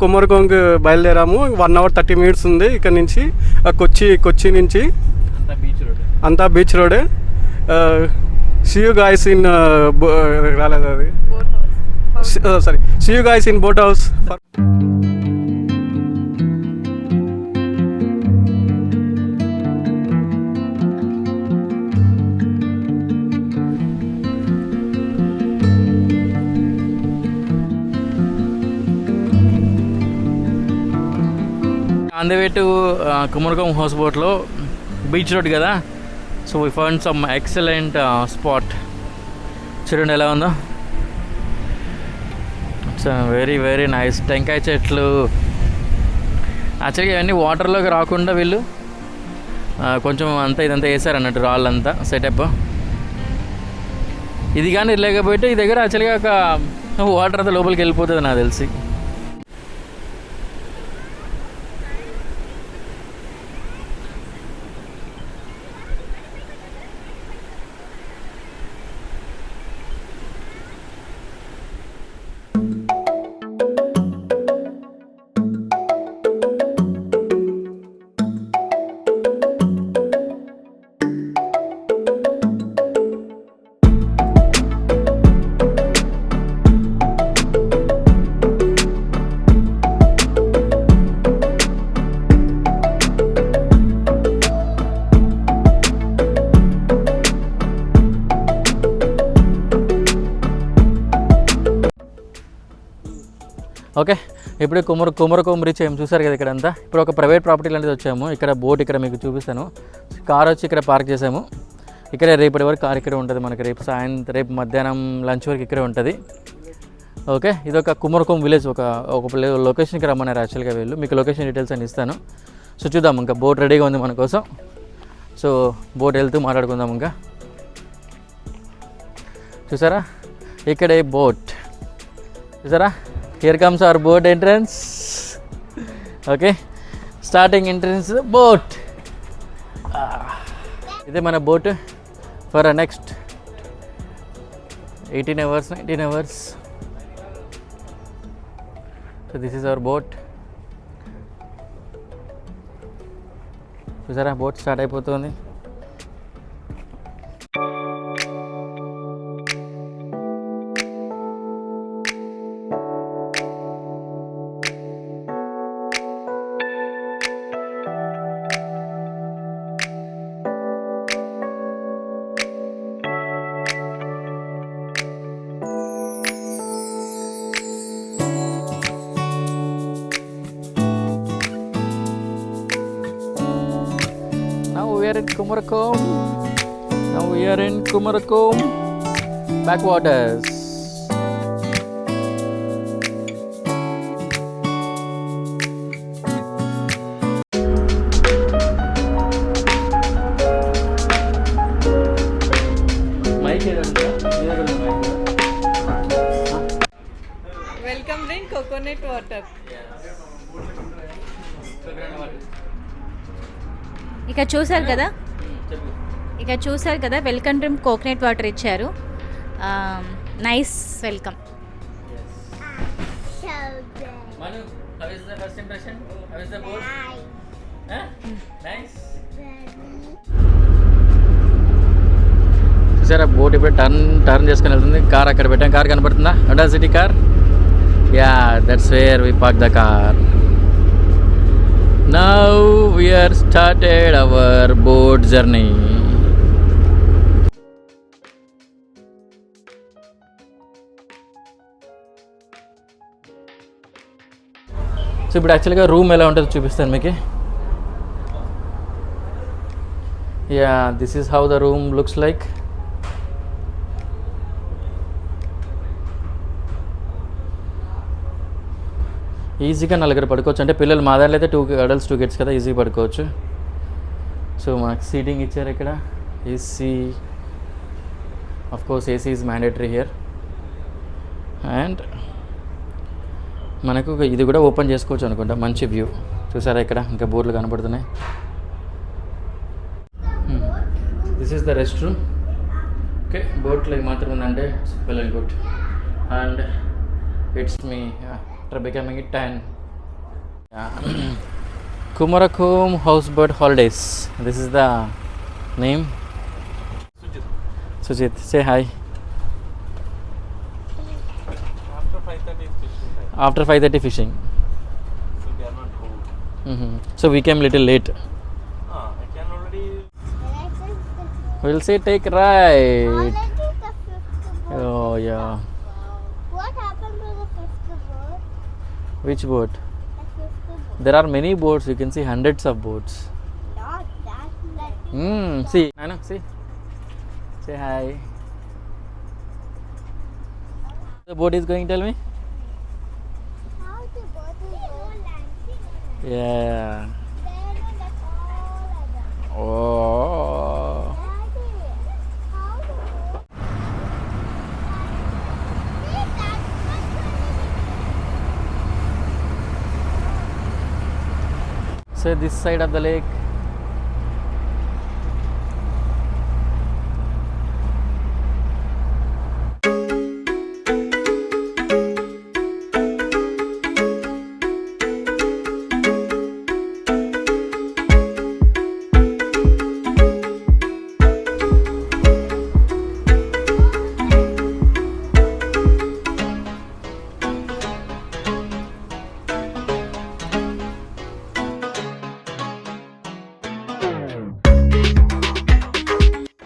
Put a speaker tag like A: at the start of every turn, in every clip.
A: కుమరకోంగ్ బయలుదేరాము. 1 hour 30 minutes ఉంది ఇక్కడ నుంచి. కొచ్చి నుంచి అంతా beach రోడే. See you guys in రాలేదు అది, sorry, see you guys in boat house.
B: On the way to Kumarkom houseboatlo beach road kada, so we found some excellent spot. చూడండి ఎలా ఉందో. It's very very nice. టెంకాయ చెట్లు యాక్చువల్గా ఇవన్నీ వాటర్లోకి రాకుండా వీళ్ళు కొంచెం అంతా ఇదంతా వేసారు అన్నట్టు, రాళ్ళంతా సెటప్. ఇది కానీ లేకపోతే ఈ దగ్గర యాక్చువల్గా ఒక వాటర్ అంతా లోపలికి వెళ్ళిపోతుంది నాకు తెలిసి. ఓకే, ఇప్పుడు కుమరకోం రీచ్ అయ్యాము. చూసారు కదా ఇక్కడ అంతా. ఇప్పుడు ఒక ప్రైవేట్ ప్రాపర్టీ లాంటిది వచ్చాము. ఇక్కడ బోట్ ఇక్కడ మీకు చూపిస్తాను. కార్ వచ్చి ఇక్కడ పార్క్ చేసాము. ఇక్కడే రేపటి వరకు కార్ ఇక్కడే ఉంటుంది మనకి. రేపు మధ్యాహ్నం లంచ్ వరకు ఇక్కడే ఉంటుంది. ఓకే, ఇది ఒక కుమరకోం విలేజ్. ఒక లొకేషన్కి రమ్మన్నారు యాక్చువల్గా వీళ్ళు. మీకు లొకేషన్ డీటెయిల్స్ అని ఇస్తాను. సో చూద్దాం. ఇంకా బోట్ రెడీగా ఉంది మన కోసం. సో బోట్ వెళ్తూ మాట్లాడుకుందాం. ఇంకా చూసారా ఇక్కడే బోట్. చూసారా, here comes our boat entrance. Okay, starting entrance boat. This is my boat for the next 18 hours, 19 hours. So this is our boat. చూసారా బోట్ స్టార్ట్ అయిపోతుంది. We are in Kumarkom. Now we are in Kumarkom backwaters.
C: Welcome drink coconut water.
D: ఇక్కడ చూసారు కదా welcome drink coconut water ఇచ్చారు. Nice welcome.
B: Manu, how is the first impression? How is the boat? Nice. చూసారా boat ఇప్పుడు turn చేసుకుని వెళ్తుంది. Car అక్కడ పెట్టాం. కార్ కనబడుతుందా? Honda City car. Yeah, that's where we park the car. Now we are started our boat journey. So ఇప్పుడు యాక్చువల్గా room ఎలా ఉంటుందో చూపిస్తాను మీకు. Yeah, this is how the room looks like. ఈజీగా 4 పడుకోవచ్చు. అంటే పిల్లలు మా దాంట్లో అయితే 2 adults 2 kids కదా, ఈజీగా పడుకోవచ్చు. సో మనకు సీటింగ్ ఇచ్చారు ఇక్కడ. AC, of course AC is mandatory here. And మనకు ఇది కూడా ఓపెన్ చేసుకోవచ్చు అనుకుంటా. మంచి వ్యూ చూసారా ఇక్కడ. ఇంకా బోర్లు కనపడుతున్నాయి. This is the rest room. Okay, బోట్లో మాత్రం ఉందంటే it's well and good. And it's me after becoming it 10 Kumarkom houseboat holidays. This is the name. Sujit, say hi. After 5:30 fishing. So we came little late.
E: I can already.
B: We'll say take right.
F: Already the fifth boat.
B: Oh yeah.
F: What happened to the fifth boat?
B: Which boat?
F: The fifth boat.
B: There are many boats. You can see hundreds of boats.
F: Not that.
B: See, Nano, see. Say hi. The boat is going. Tell me.
F: How the boat is going?
B: Yeah.
F: There is that's all I got.
B: Oh.
F: Daddy, how the boat? See, that's what
B: So this side of the lake.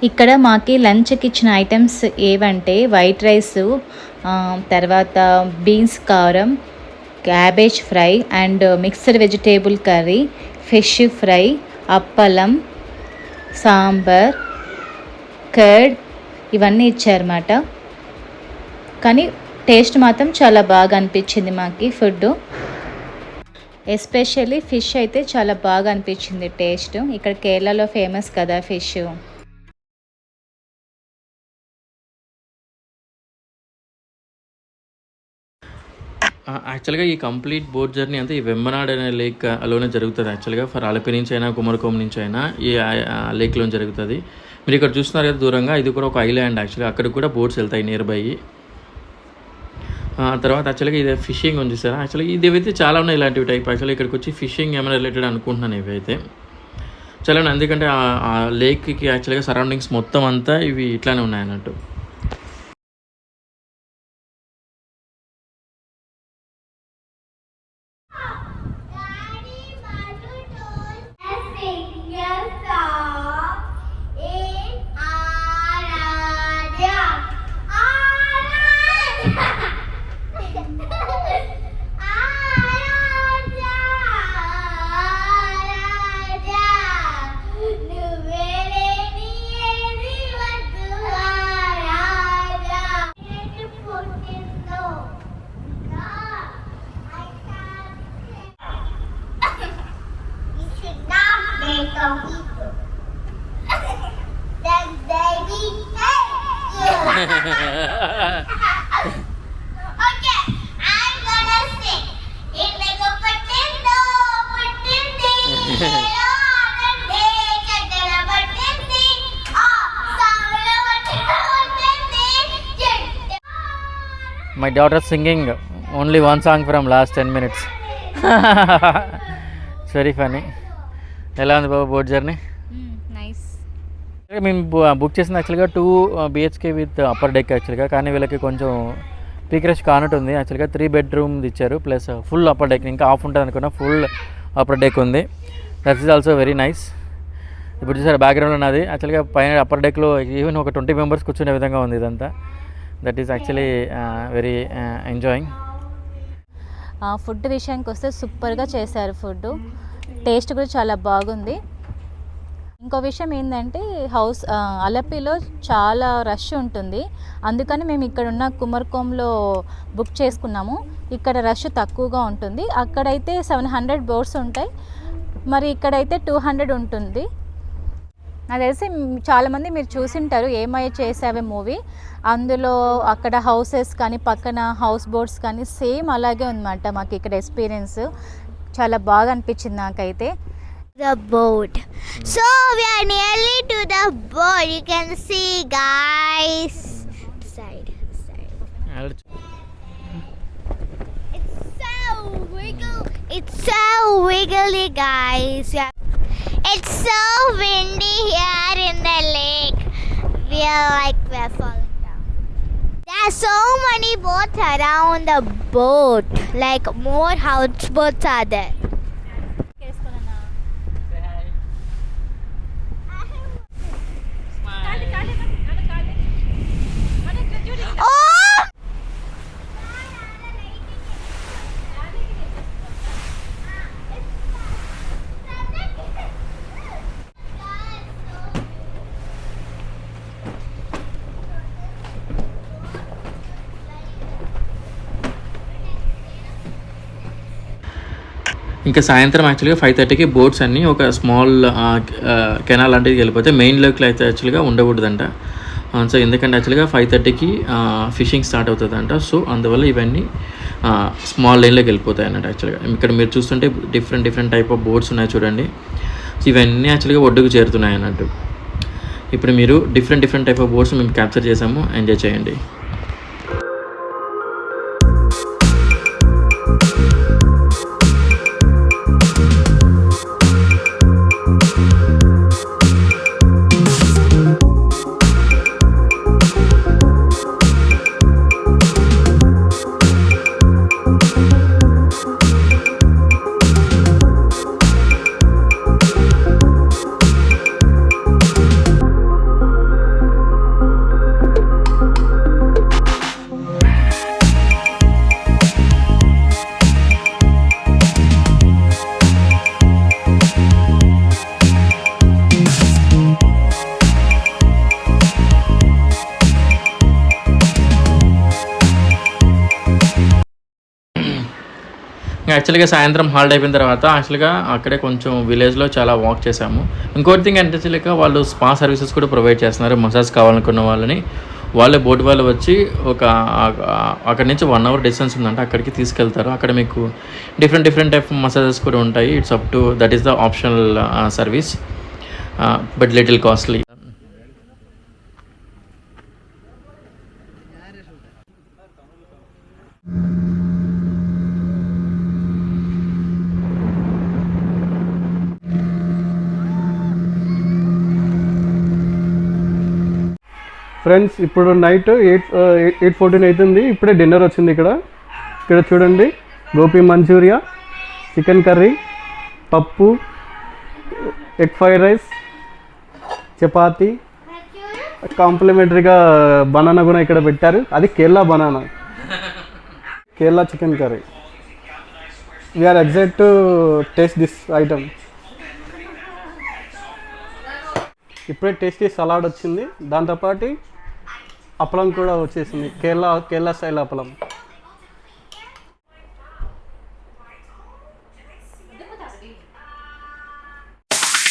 D: ఇక్కడ మాకి లంచ్కి ఇచ్చిన items ఏవంటే white rice, తర్వాత beans కారం, cabbage fry and mixed vegetable curry, fish fry, appalam, sambar, curd ఇవన్నీ ఇచ్చారన్నమాట. కానీ taste మాత్రం చాలా బాగా అనిపించింది మాకి ఫుడ్. ఎస్పెషల్లీ ఫిష్ అయితే చాలా బాగా అనిపించింది టేస్ట్. ఇక్కడ కేరళలో ఫేమస్ కదా ఫిష్.
B: యాక్చువల్గా ఈ కంప్లీట్ బోట్ జర్నీ అంతా ఈ వెంబనాడ్ అనే లేక్ లోనే జరుగుతుంది. యాక్చువల్గా ఫర్ అలపి నుంచి అయినా కుమరకోం నుంచి అయినా ఈ లేక్లో జరుగుతుంది. మీరు ఇక్కడ చూస్తున్నారు కదా దూరంగా, ఇది కూడా ఒక ఐలాండ్. యాక్చువల్గా అక్కడికి కూడా బోట్స్ వెళ్తాయి నియర్ బై. తర్వాత యాక్చువల్గా ఇది ఫిషింగ్ ఉంది సార్. యాక్చువల్గా ఇది అయితే చాలా ఉన్నాయి ఇలాంటివి టైప్. యాక్చువల్గా ఇక్కడికి వచ్చి ఫిషింగ్ ఏమైనా రిలేటెడ్ అనుకుంటున్నాను ఇవైతే చాలా. ఎందుకంటే ఆ లేక్కి యాక్చువల్గా సరౌండింగ్స్ మొత్తం అంతా ఇవి ఇట్లానే ఉన్నాయి అన్నట్టు. My daughter singing only one song from last 10 minutes. It's very funny. ఎలా ఉంది బాబు బోట్ జర్నీ?
D: నైస్.
B: మేము బుక్ చేసిన యాక్చువల్గా 2 BHK విత్ అప్పర్ డెక్ యాక్చువల్గా. కానీ వీళ్ళకి కొంచెం పీక్ రష్ కానట్టుంది. యాక్చువల్గా 3 bedroom ఇచ్చారు ప్లస్ ఫుల్ అప్పర్ డెక్. ఇంకా ఆఫ్ ఉంటుంది అనుకున్నా, ఫుల్ అప్పర్ డెక్ ఉంది. That is also very nice. ఇప్పుడు చూసారు బ్యాక్గ్రౌండ్ ఉన్నది. యాక్చువల్గా పైన అప్పర్ డెక్లో ఈవెన్ ఒక 20 members కూర్చునే విధంగా ఉంది ఇదంతా. That is actually very enjoying.
D: Food విషయానికి వస్తే సూపర్గా చేశారు ఫుడ్. టేస్ట్ కూడా చాలా బాగుంది. ఇంకో విషయం ఏంటంటే అలెప్పీలో చాలా రష్ ఉంటుంది. అందుకని మేము ఇక్కడ ఉన్న కుమర్కోంలో బుక్ చేసుకున్నాము. ఇక్కడ రష్ తక్కువగా ఉంటుంది. అక్కడైతే 700 boats ఉంటాయి, మరి ఇక్కడైతే 200 ఉంటుంది. నాకు తెలిసి చాలామంది మీరు చూసింటారు ఏమై చేసావే మూవీ. అందులో అక్కడ హౌసెస్ కానీ పక్కన హౌస్ బోట్స్ కానీ సేమ్ అలాగే ఉందన్నమాట. మాకు ఇక్కడ ఎక్స్పీరియన్స్ చాలా బాగా అనిపించింది నాకైతే.
F: The boat. So we are nearly to the boat. You can see, guys. Side. It's so wiggle. It's so wiggly, guys. It's so windy here in the lake. We're falling down. There are so many boats around the boat. Like more houseboats are there. Oh!
B: ఇంకా సాయంత్రం యాక్చువల్గా 5:30కి boats అన్నీ ఒక small canal లాంటిది వెళ్ళిపోతే main లేక్లో అయితే యాక్చువల్గా ఉండకూడదంట. So ఎందుకంటే యాక్చువల్గా 5:30కి ఫిషింగ్ స్టార్ట్ అవుతుందంట. సో అందువల్ల ఇవన్నీ స్మాల్ లైన్లోకి వెళ్ళిపోతాయి అన్నట్టు. యాక్చువల్గా ఇక్కడ మీరు చూస్తుంటే డిఫరెంట్ టైప్ ఆఫ్ బోట్స్ ఉన్నాయి చూడండి. సో ఇవన్నీ యాక్చువల్గా ఒడ్డుకు చేరుతున్నాయి అన్నట్టు. ఇప్పుడు మీరు డిఫరెంట్ టైప్ ఆఫ్ బోట్స్ మేము క్యాప్చర్ చేసాము, ఎంజాయ్ చేయండి. యాక్చువల్గా సాయంత్రం హాల్ట్ అయిపోయిన తర్వాత యాక్చువల్గా అక్కడే కొంచెం విలేజ్లో చాలా వాక్ చేసాము. ఇంకోటి థింగ్ అంటే యాక్చువల్గా వాళ్ళు స్పా సర్వీసెస్ కూడా ప్రొవైడ్ చేస్తున్నారు. మసాజ్ కావాలనుకున్న వాళ్ళని వాళ్ళే బోట్ వాళ్ళు వచ్చి అక్కడి నుంచి 1 hour డిస్టెన్స్ ఉందంటే అక్కడికి తీసుకెళ్తారు. అక్కడ మీకు డిఫరెంట్ టైప్ మసాజెస్ కూడా ఉంటాయి. It's up to that is the optional service, but little costly.
A: Friends ఇప్పుడు నైట్ 8:14 అవుతుంది. ఇప్పుడే డిన్నర్ వచ్చింది. ఇక్కడ చూడండి, గోపి మంచూరియా, చికెన్ కర్రీ, పప్పు, ఎగ్ ఫ్రైడ్ రైస్, చపాతి, కాంప్లిమెంటరీగా బనానా కూడా ఇక్కడ పెట్టారు. అది Kerala banana, Kerala chicken curry. We are excite to taste this item. ఇప్పుడే టేస్టీ సలాడ్ వచ్చింది, దాంతోపాటు అప్పలం కూడా వచ్చేసింది, Kerala style appalam.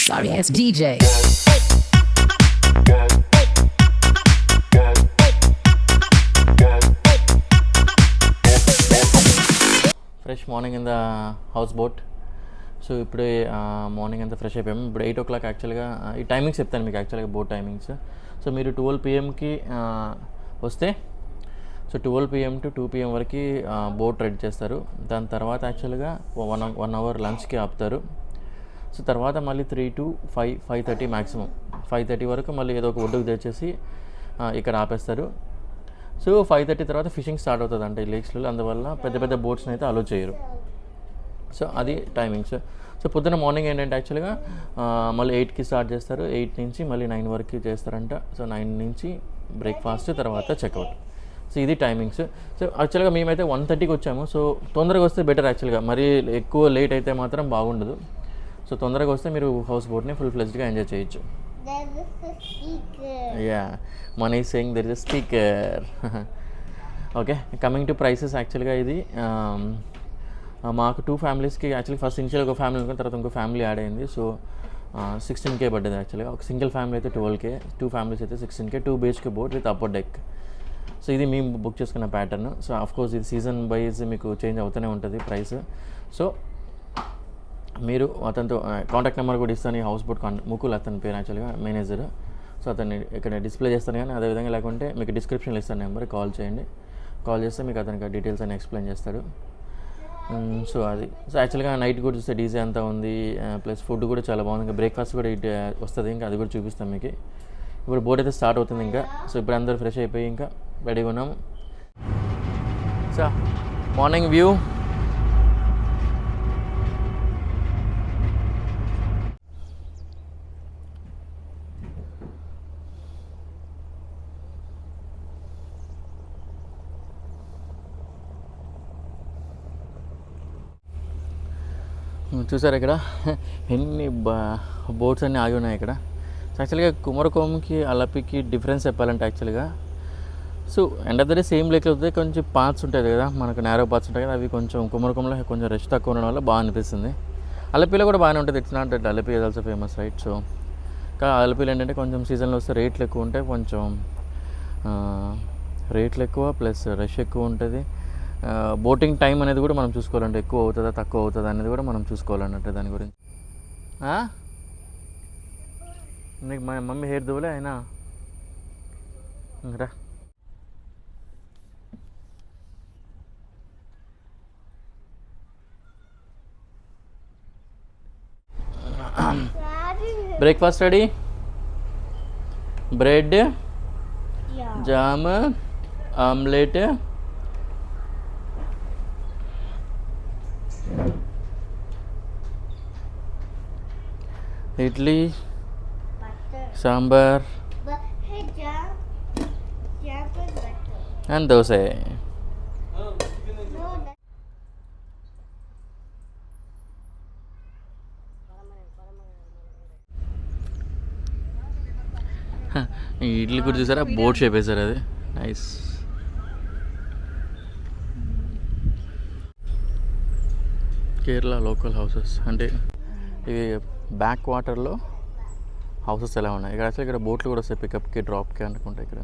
G: Sorry ass DJ.
B: Fresh morning in the house boat. So ఇప్పుడే మార్నింగ్ అంతా ఫ్రెష్ అయిపోయాము. ఇప్పుడు 8 o'clock యాక్చువల్గా ఈ టైమింగ్స్ చెప్తాను మీకు యాక్చువల్గా బోట్ టైమింగ్స్. సో మీరు 12 PM-కి వస్తే సో 12 PM to 2 PM వరకు బోట్ రెడీ చేస్తారు. దాని తర్వాత యాక్చువల్గా 1 hour లంచ్కి ఆపుతారు. సో తర్వాత మళ్ళీ 3 to 5:30 మ్యాక్సిమం 5:30 వరకు మళ్ళీ ఏదో ఒక ఒడ్డుకు తెచ్చేసి ఇక్కడ ఆపేస్తారు. సో 5:30 తర్వాత ఫిషింగ్ స్టార్ట్ అవుతుంది అంటే ఈ లేక్స్లో. అందువల్ల పెద్ద బోట్స్ని అయితే అలో చేయరు. సో అది టైమింగ్స్. సో పొద్దున్న మార్నింగ్ ఏంటంటే యాక్చువల్గా మళ్ళీ 8కి స్టార్ట్ చేస్తారు. 8 నుంచి మళ్ళీ 9 వరకు చేస్తారంట. సో 9 నుంచి బ్రేక్ఫాస్ట్, తర్వాత చెక్అవుట్. సో ఇది టైమింగ్స్. సో యాక్చువల్గా మేమైతే 1:30కి వచ్చాము. సో తొందరగా వస్తే బెటర్ యాక్చువల్గా, మరీ ఎక్కువ లేట్ అయితే మాత్రం బాగుండదు. సో తొందరగా వస్తే మీరు హౌస్ బోట్ని ఫుల్ ఫ్లెజ్డ్గా ఎంజాయ్ చేయొచ్చు. Yeah, money saying there is a speaker. Okay, coming to prices. యాక్చువల్గా ఇది మాకు 2 ఫ్యామిలీస్కి యాక్చువల్లీ ఫస్ట్ ఇనిషియల్ ఒక ఫ్యామిలీ అనుకున్న తర్వాత ఇంకో ఫ్యామిలీ యాడ్ అయింది. సో 16K పడ్డది యాక్చువల్గా. ఒక సింగిల్ ఫ్యామిలీ అయితే 12K, 2 ఫ్యామిలీస్ అయితే 16K, 2 BHK boat with upper deck. So ఇది మేము బుక్ చేసుకున్న ప్యాటర్న్. సో ఆఫ్కోర్స్ ఇది సీజన్ వైజ్ మీకు చేంజ్ అవుతూనే ఉంటుంది ప్రైస్. సో మీరు అతనితో కాంటాక్ట్ నెంబర్ కూడా ఇస్తాను. ఈ హౌస్ బోట్ ముకుల్ అతని పేరు యాక్చువల్గా మేనేజర్. సో అతన్ని ఇక్కడ డిస్ప్లే చేస్తాను, కానీ అదేవిధంగా లేకుంటే మీకు డిస్క్రిప్షన్లో ఇస్తాను నెంబర్, కాల్ చేయండి. కాల్ చేస్తే మీకు అతనికి డీటెయిల్స్ అని ఎక్స్ప్లెయిన్ చేస్తాడు. సో అది సో యాక్చువల్గా నైట్ కూడా చూస్తే డీజే అంతా ఉంది, ప్లస్ ఫుడ్ కూడా చాలా బాగుంది. ఇంకా బ్రేక్ఫాస్ట్ కూడా ఇటు వస్తుంది, ఇంకా అది కూడా చూపిస్తాం మీకు. ఇప్పుడు బోట్ అయితే స్టార్ట్ అవుతుంది ఇంకా. సో ఇప్పుడు అందరూ ఫ్రెష్ అయిపోయి ఇంకా రెడీగా ఉన్నాం. So morning view. చూసారు ఇక్కడ ఎన్ని బోట్స్ అన్నీ ఆగి ఉన్నాయి ఇక్కడ. యాక్చువల్గా కుమరకోంకి అలపికి డిఫరెన్స్ చెప్పాలంటే యాక్చువల్గా so end of the day same lake అవుతుంది, కొంచెం పాత్స్ ఉంటుంది కదా మనకు, నేరో పాత్స్ ఉంటాయి కదా, అవి కొంచెం కుమరకంలో కొంచెం రష్ తక్కువ ఉండడం వల్ల బాగా అనిపిస్తుంది. అలపిలో కూడా బాగానే ఉంటుంది, it's not that Alleppey is also famous right. So ఇంకా అలపిలో ఏంటంటే కొంచెం సీజన్లో వస్తే రేట్లు ఎక్కువ ఉంటాయి, కొంచెం రేట్లు ఎక్కువ ప్లస్ రష్ ఎక్కువ ఉంటుంది. బోటింగ్ టైం అనేది కూడా మనం చూసుకోవాలంటే ఎక్కువ అవుతుందా తక్కువ అవుతుందా అనేది కూడా మనం చూసుకోవాలన్నట్టు దాని గురించి. నీకు మా మమ్మీ హెయిర్ దువ్వలే అయినా రా. Breakfast ready, bread, jam, omelette, idli, sambar and dosa. ఈ ఇడ్లీ కూడా చూసారా, బోట్ షేప్ వేసారు, అది నైస్. కేరళ లోకల్ హౌసెస్ అంటే ఇవి బ్యాక్ వాటర్లో హౌసెస్ ఎలా ఉన్నాయి ఇక్కడ. అసలు ఇక్కడ బోట్లు కూడా వస్తాయి పికప్కి డ్రాప్కి అనుకుంటా ఇక్కడ.